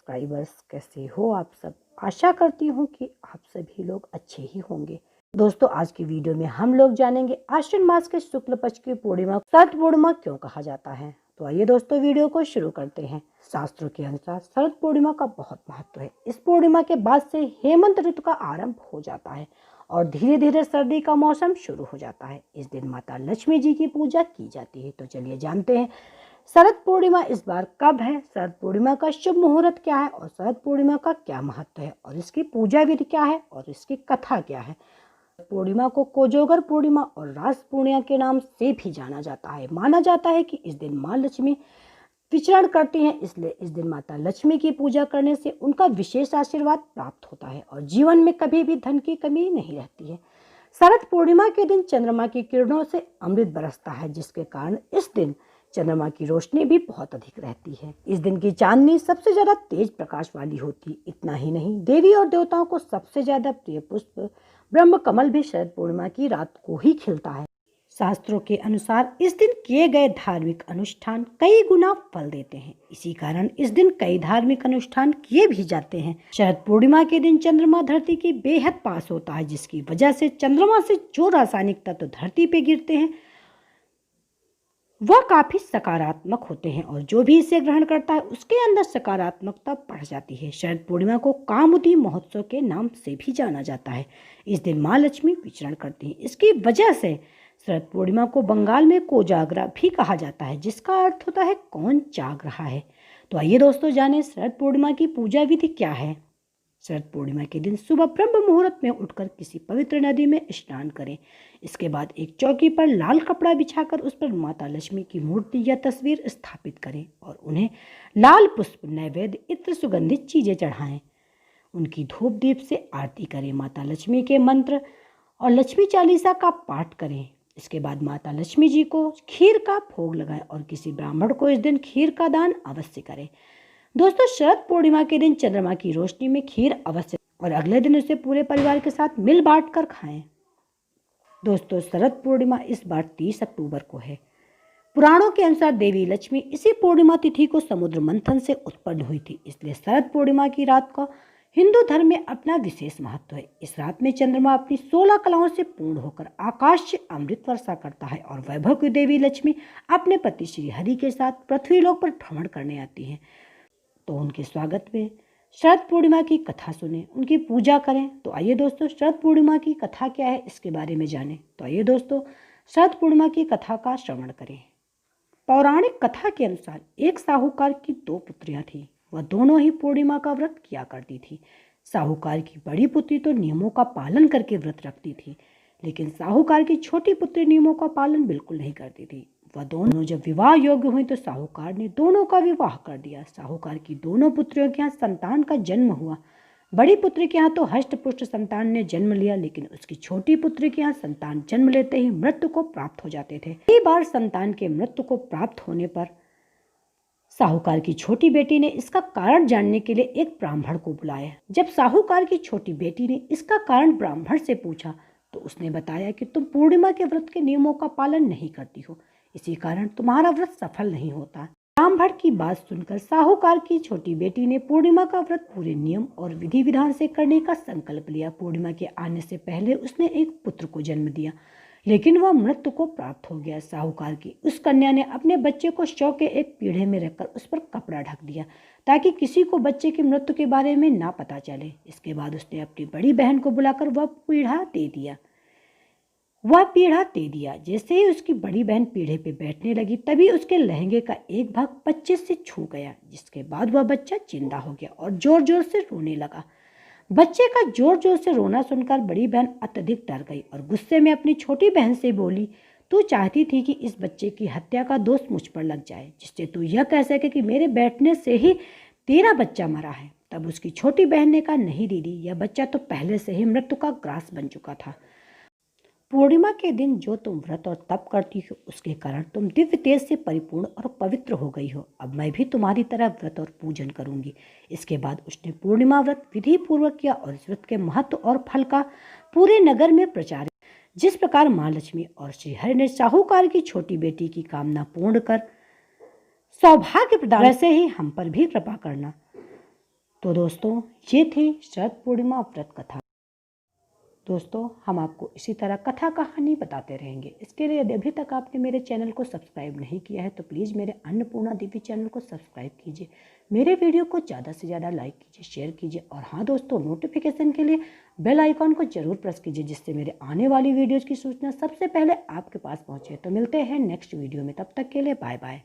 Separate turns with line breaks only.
Subscribers, कैसे हो आप सब। आशा करती हूँ कि आप सभी लोग अच्छे ही होंगे। दोस्तों, आज की वीडियो में हम लोग जानेंगे आश्विन मास के शुक्ल पक्ष की पूर्णिमा शरद पूर्णिमा क्यों कहा जाता है। तो आइए दोस्तों, वीडियो को शुरू करते हैं। शास्त्रों के अनुसार शरद पूर्णिमा का बहुत महत्व है। इस पूर्णिमा के बाद से हेमंत ऋतु का आरंभ हो जाता है और धीरे धीरे सर्दी का मौसम शुरू हो जाता है। इस दिन माता लक्ष्मी जी की पूजा की जाती है। तो चलिए जानते हैं शरद पूर्णिमा इस बार कब है, शरद पूर्णिमा का शुभ मुहूर्त क्या है और शरद पूर्णिमा का क्या महत्व है और इसकी पूजा विधि क्या है और इसकी कथा क्या है। पूर्णिमा को कोजोगर पूर्णिमा और रास पूर्णिमा के नाम से भी जाना जाता है। माना जाता है कि इस दिन मां लक्ष्मी विचरण करती हैं, इसलिए इस दिन माता लक्ष्मी की पूजा करने से उनका विशेष आशीर्वाद प्राप्त होता है और जीवन में कभी भी धन की कमी नहीं रहती है। शरद पूर्णिमा के दिन चंद्रमा की किरणों से अमृत बरसता है, जिसके कारण इस दिन चंद्रमा की रोशनी भी बहुत अधिक रहती है। इस दिन की चांदनी सबसे ज्यादा तेज प्रकाश वाली होती। इतना ही नहीं, देवी और देवताओं को सबसे ज्यादा प्रिय पुष्प ब्रह्म कमल भी शरद पूर्णिमा की रात को ही खिलता है। शास्त्रों के अनुसार इस दिन किए गए धार्मिक अनुष्ठान कई गुना फल देते हैं। इसी कारण इस दिन कई धार्मिक अनुष्ठान किए भी जाते हैं। शरद पूर्णिमा के दिन चंद्रमा धरती के बेहद पास होता है, जिसकी वजह से चंद्रमा से जो रासायनिक तत्व धरती पे गिरते हैं वह काफी सकारात्मक होते हैं और जो भी इसे ग्रहण करता है उसके अंदर सकारात्मकता बढ़ जाती है। शरद पूर्णिमा को कामोदी महोत्सव के नाम से भी जाना जाता है। इस दिन मां लक्ष्मी विचरण करती हैं। इसकी वजह से शरद पूर्णिमा को बंगाल में कोजागरा भी कहा जाता है, जिसका अर्थ होता है कौन जाग रहा है। तो आइए दोस्तों जाने शरद पूर्णिमा की पूजा विधि क्या है। शरद पूर्णिमा के दिन सुबह ब्रह्म मुहूर्त में उठकर किसी पवित्र नदी में स्नान करें। इसके बाद एक चौकी पर लाल कपड़ा बिछाकर उस पर माता लक्ष्मी की मूर्ति या तस्वीर स्थापित करें और उन्हें लाल पुष्प, नैवेद्य, इत्र, सुगंधित चीजें चढ़ाएं। उनकी धूप दीप से आरती करें। माता लक्ष्मी के मंत्र और लक्ष्मी चालीसा का पाठ करें। इसके बाद माता लक्ष्मी जी को खीर का भोग लगाएं और किसी ब्राह्मण को इस दिन खीर का दान अवश्य करें। दोस्तों, शरद पूर्णिमा के दिन चंद्रमा की रोशनी में खीर अवश्य और अगले दिन उसे पूरे परिवार के साथ मिल बांट कर खाएं। दोस्तों, शरद पूर्णिमा इस बार 30 अक्टूबर को है। पुराणों के अनुसार देवी लक्ष्मी इसी पूर्णिमा तिथि को समुद्र मंथन से उत्पन्न हुई थी, इसलिए शरद पूर्णिमा की रात का हिंदू धर्म में अपना विशेष महत्व है। इस रात में चंद्रमा अपनी 16 कलाओं से पूर्ण होकर आकाश से अमृत वर्षा करता है और वैभव की देवी लक्ष्मी अपने पति श्री हरि के साथ पृथ्वीलोक पर भ्रमण करने आती है। तो उनके स्वागत में शरद पूर्णिमा की कथा सुने, उनकी पूजा करें। तो आइए दोस्तों, शरद पूर्णिमा की कथा क्या है इसके बारे में जानें। तो आइए दोस्तों, शरद पूर्णिमा की कथा का श्रवण करें। पौराणिक कथा के अनुसार एक साहूकार की 2 पुत्रियां थीं। वह दोनों ही पूर्णिमा का व्रत किया करती थी। साहूकार की बड़ी पुत्री तो नियमों का पालन करके व्रत रखती थी, लेकिन साहूकार की छोटी पुत्री नियमों का पालन बिल्कुल नहीं करती थी। वह दोनों जब विवाह योग्य हुई तो साहूकार ने दोनों का विवाह कर दिया। साहूकार की दोनों पुत्रियों के यहाँ संतान का जन्म हुआ। बड़ी पुत्री के यहाँ तो हष्ट-पुष्ट संतान ने जन्म लिया, लेकिन उसकी छोटी पुत्री के यहाँ संतान जन्म लेते ही मृत्यु को प्राप्त हो जाते थे। कई बार संतान के मृत्यु को प्राप्त होने पर साहूकार की छोटी बेटी ने इसका कारण जानने के लिए एक ब्राह्मण को बुलाया। जब साहूकार की छोटी बेटी ने इसका कारण ब्राह्मण से पूछा तो उसने बताया कि तुम पूर्णिमा के व्रत के नियमों का पालन नहीं करती हो, इसी कारण तुम्हारा व्रत सफल नहीं होता। ब्राह्मण की बात सुनकर साहूकार की छोटी बेटी ने पूर्णिमा का व्रत पूरे नियम और विधि विधान से करने का संकल्प लिया। पूर्णिमा के आने से पहले उसने एक पुत्र को जन्म दिया, लेकिन वह मृत्यु को प्राप्त हो गया। साहूकार की उस कन्या ने अपने बच्चे को शव के एक पीढ़े में रखकर उस पर कपड़ा ढक दिया, ताकि किसी को बच्चे की मृत्यु के बारे में ना पता चले। इसके बाद उसने अपनी बड़ी बहन को बुलाकर वह पीढ़ा दे दिया। जैसे ही उसकी बड़ी बहन पीढ़े पे बैठने लगी, तभी उसके लहंगे का एक भाग 25 से छू गया, जिसके बाद वह बच्चा जिंदा हो गया और जोर जोर से रोने लगा। बच्चे का जोर जोर से रोना सुनकर बड़ी बहन अत्यधिक डर गई और गुस्से में अपनी छोटी बहन से बोली, तू चाहती थी कि इस बच्चे की हत्या का दोष मुझ पर लग जाए, जिससे तू यह कह सके कि मेरे बैठने से ही तेरा बच्चा मरा है। तब उसकी छोटी बहन ने कहा, नहीं दीदी, यह बच्चा तो पहले से ही मृत्यु का ग्रास बन चुका था। पूर्णिमा के दिन जो तुम व्रत और तप करती हो, उसके कारण तुम दिव्य तेज से परिपूर्ण और पवित्र हो गई हो। अब मैं भी तुम्हारी तरह व्रत और पूजन करूंगी। इसके बाद उसने पूर्णिमा व्रत विधि पूर्वक किया और इस व्रत के महत्व और फल का पूरे नगर में प्रचार। जिस प्रकार मां लक्ष्मी और श्री हरि ने साहूकार की छोटी बेटी की कामना पूर्ण कर सौभाग्य प्रदान, वैसे ही हम पर भी कृपा करना। तो दोस्तों ये थी शरद पूर्णिमा व्रत कथा। दोस्तों हम आपको इसी तरह कथा कहानी बताते रहेंगे। इसके लिए यदि अभी तक आपने मेरे चैनल को सब्सक्राइब नहीं किया है तो प्लीज़ मेरे अन्नपूर्णा देवी चैनल को सब्सक्राइब कीजिए, मेरे वीडियो को ज़्यादा से ज़्यादा लाइक कीजिए, शेयर कीजिए और हाँ दोस्तों, नोटिफिकेशन के लिए बेल आइकॉन को ज़रूर प्रेस कीजिए, जिससे मेरे आने वाली वीडियोज़ की सूचना सबसे पहले आपके पास पहुँचे। तो मिलते हैं नेक्स्ट वीडियो में, तब तक के लिए बाय बाय।